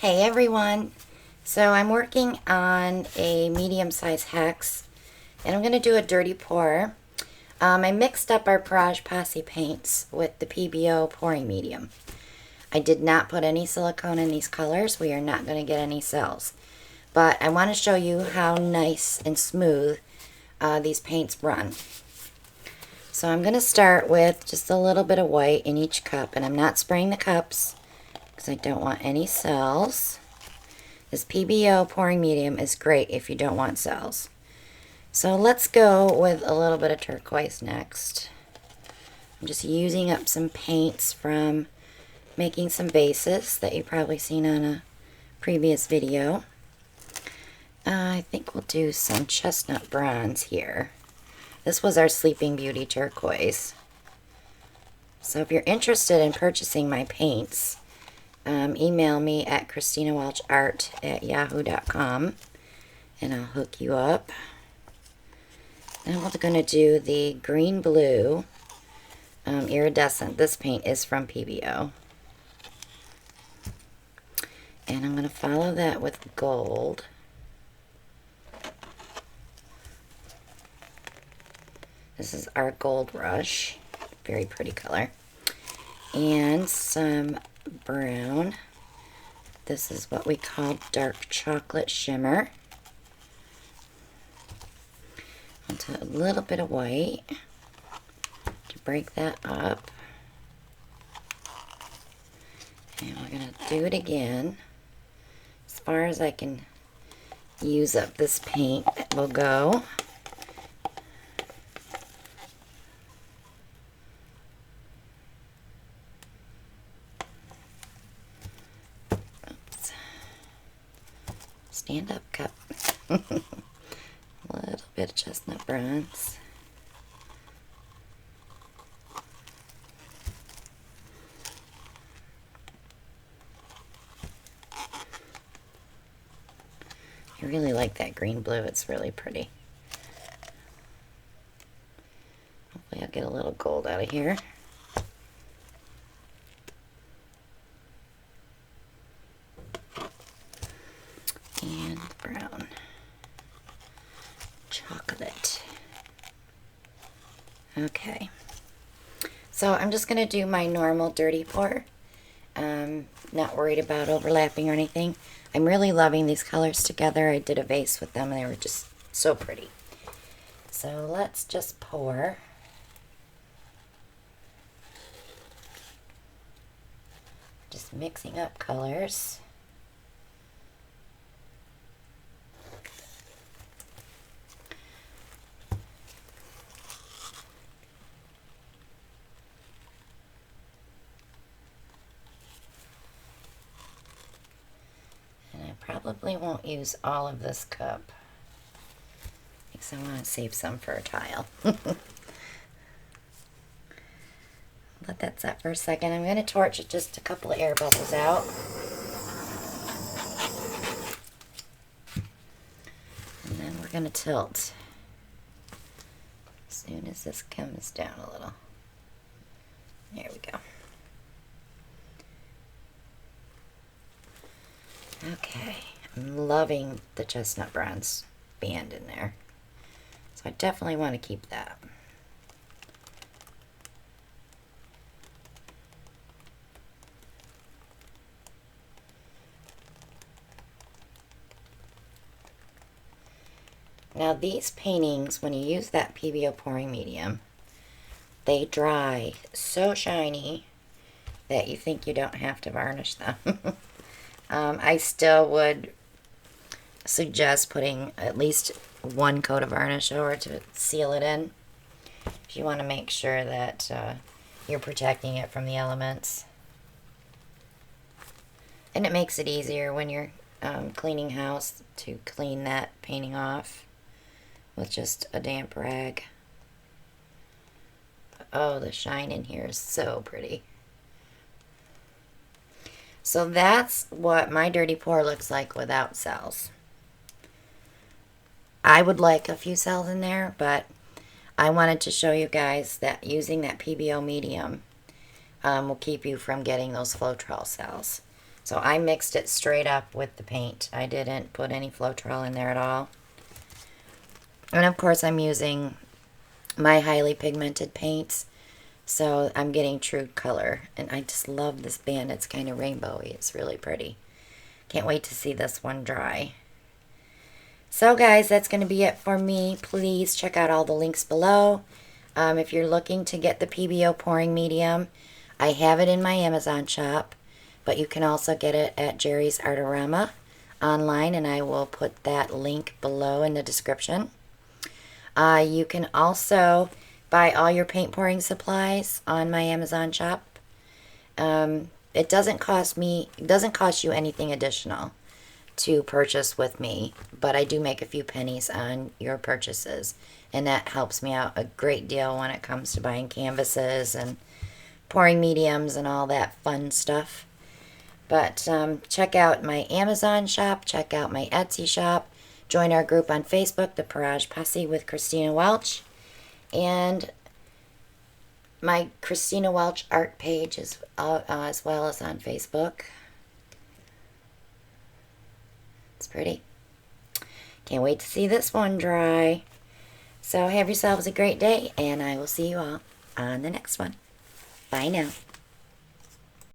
Hey everyone! So I'm working on a medium-sized hex and I'm going to do a dirty pour. I mixed up our Barrage Posse paints with the PBO pouring medium. I did not put any silicone in these colors. We are not going to get any cells. But I want to show you how nice and smooth these paints run. So I'm going to start with just a little bit of white in each cup, and I'm not spraying the cups because I don't want any cells. This PBO pouring medium is great if you don't want cells. So let's go with a little bit of turquoise next. I'm just using up some paints from making some bases that you've probably seen on a previous video. I think we'll do some chestnut bronze here. This was our Sleeping Beauty turquoise. So if you're interested in purchasing my paints, email me at ChristinaWelchArt@yahoo.com and I'll hook you up. Then we're going to do the green blue iridescent. This paint is from PBO. And I'm going to follow that with gold. This is our Gold Rush. Very pretty color. And some brown. This is what we call dark chocolate shimmer. Onto a little bit of white to break that up. And we're going to do it again. As far as I can use up this paint, will go. Stand up cup. A little bit of chestnut bronze. I really like that green blue. It's really pretty. Hopefully I'll get a little gold out of here. And brown. Chocolate. Okay. So I'm just going to do my normal dirty pour. Not worried about overlapping or anything. I'm really loving these colors together. I did a vase with them and they were just so pretty. So let's just pour. Just mixing up colors. Probably won't use all of this cup because I want to save some for a tile. Let that set for a second. I'm going to torch just a couple of air bubbles out. And then we're going to tilt as soon as this comes down a little. There we go. Okay, I'm loving the chestnut bronze band in there. So I definitely want to keep that. Now these paintings, when you use that PBO pouring medium, they dry so shiny that you think you don't have to varnish them. I still would suggest putting at least one coat of varnish over to seal it in if you want to make sure that you're protecting it from the elements. And it makes it easier when you're cleaning house to clean that painting off with just a damp rag. Oh, the shine in here is so pretty. So that's what my dirty pour looks like without cells. I would like a few cells in there, but I wanted to show you guys that using that PBO medium will keep you from getting those Floetrol cells. So I mixed it straight up with the paint. I didn't put any Floetrol in there at all. And of course I'm using my highly pigmented paints. So I'm getting true color. And I just love this band. It's kind of rainbowy. It's really pretty. Can't wait to see this one dry. So guys, that's going to be it for me. Please check out all the links below. If you're looking to get the PBO pouring medium, I have it in my Amazon shop. But you can also get it at Jerry's Artorama online. And I will put that link below in the description. You can also buy all your paint pouring supplies on my Amazon shop. It doesn't cost you anything additional to purchase with me, but I do make a few pennies on your purchases, and that helps me out a great deal when it comes to buying canvases and pouring mediums and all that fun stuff. But check out my Amazon shop, check out my Etsy shop, join our group on Facebook, the Parage Posse with Christina Welch, and my Christina Welch Art page is as well as on Facebook. It's pretty. Can't wait to see this one dry. So have yourselves a great day, and I will see you all on the next one. Bye now.